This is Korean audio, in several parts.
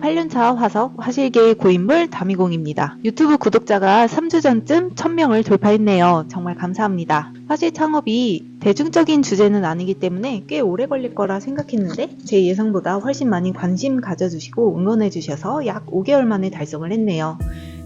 8년차 화석 화실계의 고인물 다미공입니다. 유튜브 구독자가 3주 전쯤 1000명을 돌파했네요. 정말 감사합니다. 화실 창업이 대중적인 주제는 아니기 때문에 꽤 오래 걸릴 거라 생각했는데 제 예상보다 훨씬 많이 관심 가져주시고 응원해주셔서 약 5개월 만에 달성을 했네요.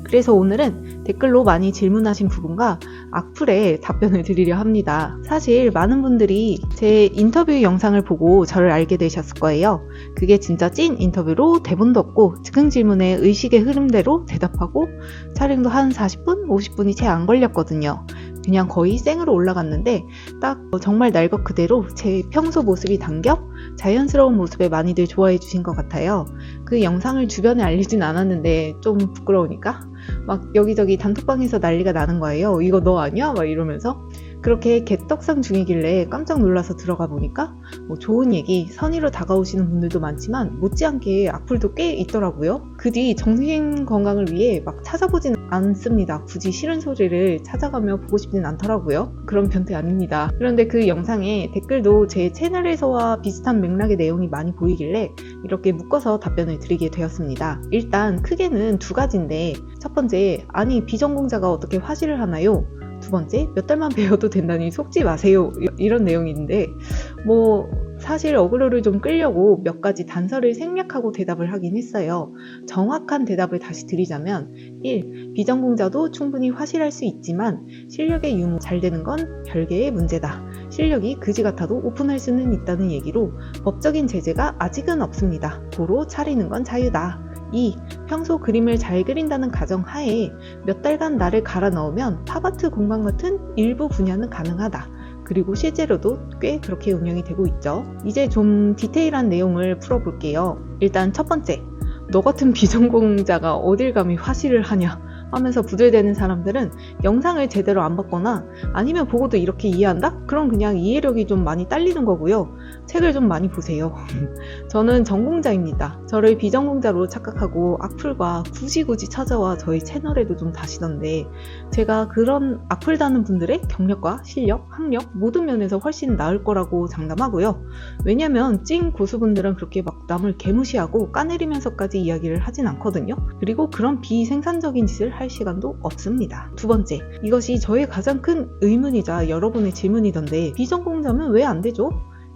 그래서 오늘은 댓글로 많이 질문하신 부분과 악플에 답변을 드리려 합니다. 사실 많은 분들이 제 인터뷰 영상을 보고 저를 알게 되셨을 거예요. 그게 진짜 찐 인터뷰로 대본도 없고 즉흥 질문에 의식의 흐름대로 대답하고 촬영도 한 40분, 50분이 채 안 걸렸거든요. 그냥 거의 생으로 올라갔는데 딱 정말 날 것 그대로 제 평소 모습이 담겨 자연스러운 모습에 많이들 좋아해 주신 것 같아요. 그 영상을 주변에 알리진 않았는데 좀 부끄러우니까 막 여기저기 단톡방에서 난리가 나는 거예요. 이거 너 아니야? 막 이러면서. 그렇게 개떡상 중이길래 깜짝 놀라서 들어가 보니까 좋은 얘기, 선의로 다가오시는 분들도 많지만 못지않게 악플도 꽤 있더라고요. 그 뒤 정신 건강을 위해 막 찾아보진 않습니다. 굳이 싫은 소리를 찾아가며 보고 싶진 않더라고요. 그런 변태 아닙니다. 그런데 그 영상에 댓글도 제 채널에서와 비슷한 맥락의 내용이 많이 보이길래 이렇게 묶어서 답변을 드리게 되었습니다. 일단 크게는 두 가지인데, 첫 번째, 아니 비전공자가 어떻게 화실을 하나요? 두 번째, 몇 달만 배워도 된다니 속지 마세요. 이런 내용인데 사실 어그로를 좀 끌려고 몇 가지 단서를 생략하고 대답을 하긴 했어요. 정확한 대답을 다시 드리자면 1. 비전공자도 충분히 화실할 수 있지만 실력의 유무 잘 되는 건 별개의 문제다. 실력이 그지 같아도 오픈할 수는 있다는 얘기로 법적인 제재가 아직은 없습니다. 도로 차리는 건 자유다. 2. 평소 그림을 잘 그린다는 가정하에 몇 달간 나를 갈아 넣으면 팝아트 공방 같은 일부 분야는 가능하다. 그리고 실제로도 꽤 그렇게 운영이 되고 있죠. 이제 좀 디테일한 내용을 풀어볼게요. 일단 첫 번째, 너 같은 비전공자가 어딜 감히 화실을 하냐 하면서 부들대는 사람들은 영상을 제대로 안 봤거나 아니면 보고도 이렇게 이해한다? 그럼 그냥 이해력이 좀 많이 딸리는 거고요. 책을 좀 많이 보세요. 저는 전공자입니다. 저를 비전공자로 착각하고 악플과 굳이 찾아와 저희 채널에도 좀 다시던데, 제가 그런 악플 다는 분들의 경력과 실력, 학력 모든 면에서 훨씬 나을 거라고 장담하고요. 왜냐면 찐 고수분들은 그렇게 막 남을 개무시하고 까내리면서까지 이야기를 하진 않거든요. 그리고 그런 비생산적인 짓을 할 시간도 없습니다. 두 번째, 이것이 저의 가장 큰 의문이자 여러분의 질문이던데, 비전공자면 왜 안 되죠?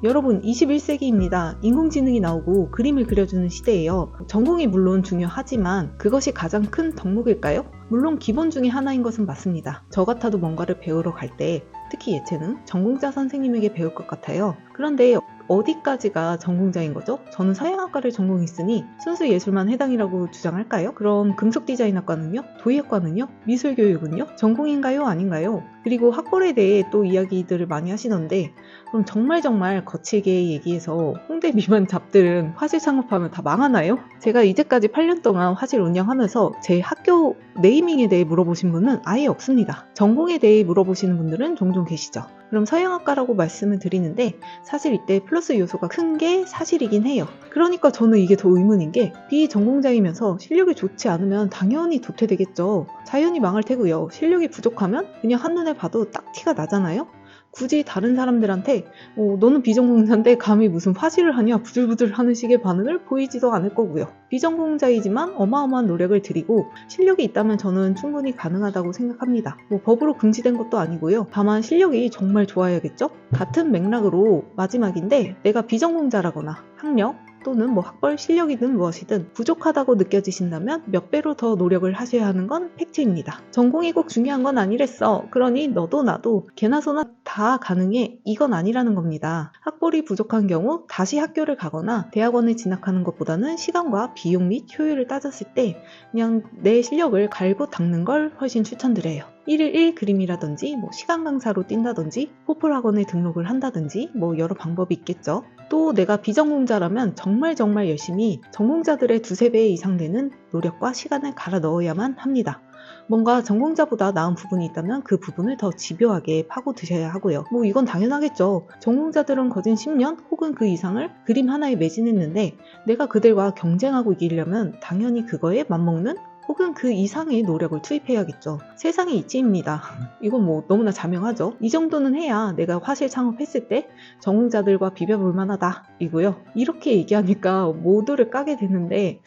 여러분, 21세기입니다. 인공지능이 나오고 그림을 그려주는 시대예요. 전공이 물론 중요하지만 그것이 가장 큰 덕목일까요? 물론 기본 중에 하나인 것은 맞습니다. 저 같아도 뭔가를 배우러 갈 때, 특히 예체능, 전공자 선생님에게 배울 것 같아요. 그런데 어디까지가 전공자인 거죠? 저는 서양학과를 전공했으니 순수 예술만 해당이라고 주장할까요? 그럼 금속디자인학과는요? 도예과는요? 미술교육은요? 전공인가요? 아닌가요? 그리고 학벌에 대해 또 이야기들을 많이 하시던데, 그럼 정말 거칠게 얘기해서 홍대 미만 잡들은 화실 창업하면 다 망하나요? 제가 이제까지 8년 동안 화실 운영하면서 제 학교 네이밍에 대해 물어보신 분은 아예 없습니다. 전공에 대해 물어보시는 분들은 종종 계시죠. 그럼 서양학과라고 말씀을 드리는데, 사실 이때 플러스 요소가 큰 게 사실이긴 해요. 그러니까 저는 이게 더 의문인 게, 비전공자이면서 실력이 좋지 않으면 당연히 도태되겠죠. 자연히 망할 테고요. 실력이 부족하면 그냥 한눈에 봐도 딱 티가 나잖아요. 굳이 다른 사람들한테 너는 비전공자인데 감히 무슨 화실을 하냐 부들부들 하는 식의 반응을 보이지도 않을 거고요. 비전공자이지만 어마어마한 노력을 들이고 실력이 있다면 저는 충분히 가능하다고 생각합니다. 법으로 금지된 것도 아니고요. 다만 실력이 정말 좋아야겠죠? 같은 맥락으로 마지막인데, 내가 비전공자라거나 학력 또는 학벌, 실력이든 무엇이든 부족하다고 느껴지신다면 몇 배로 더 노력을 하셔야 하는 건 팩트입니다. 전공이 꼭 중요한 건 아니랬어. 그러니 너도 나도 개나 소나 다 가능해. 이건 아니라는 겁니다. 학벌이 부족한 경우 다시 학교를 가거나 대학원에 진학하는 것보다는 시간과 비용 및 효율을 따졌을 때 그냥 내 실력을 갈고 닦는 걸 훨씬 추천드려요. 1일 1 그림이라든지 시간 강사로 뛴다든지 포플 학원에 등록을 한다든지 여러 방법이 있겠죠. 또 내가 비전공자라면 정말 열심히 전공자들의 2-3배 이상 되는 노력과 시간을 갈아 넣어야만 합니다. 뭔가 전공자보다 나은 부분이 있다면 그 부분을 더 집요하게 파고드셔야 하고요. 이건 당연하겠죠. 전공자들은 거진 10년 혹은 그 이상을 그림 하나에 매진했는데, 내가 그들과 경쟁하고 이기려면 당연히 그거에 맞먹는 혹은 그 이상의 노력을 투입해야겠죠. 세상의 이치입니다. 이건 너무나 자명하죠. 이 정도는 해야 내가 화실 창업했을 때 전공자들과 비벼볼 만하다 이고요. 이렇게 얘기하니까 모두를 까게 되는데,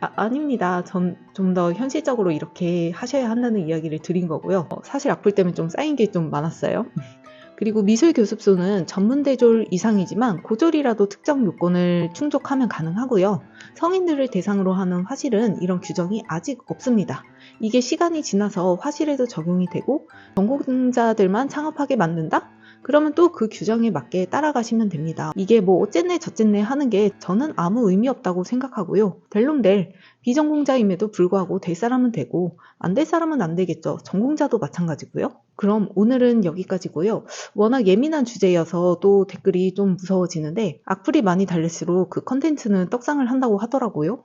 아닙니다. 전 좀 더 현실적으로 이렇게 하셔야 한다는 이야기를 드린 거고요. 사실 악플 때문에 좀 쌓인 게 좀 많았어요. 그리고 미술 교습소는 전문대졸 이상이지만 고졸이라도 특정 요건을 충족하면 가능하고요. 성인들을 대상으로 하는 화실은 이런 규정이 아직 없습니다. 이게 시간이 지나서 화실에도 적용이 되고 전공자들만 창업하게 만든다? 그러면 또 그 규정에 맞게 따라가시면 됩니다. 이게 뭐 어쨌네 저쨌네 하는 게 저는 아무 의미 없다고 생각하고요. 될 놈 될. 비전공자임에도 불구하고 될 사람은 되고 안 될 사람은 안 되겠죠. 전공자도 마찬가지고요. 그럼 오늘은 여기까지고요. 워낙 예민한 주제여서 또 댓글이 좀 무서워지는데 악플이 많이 달릴수록 그 컨텐츠는 떡상을 한다고 하더라고요.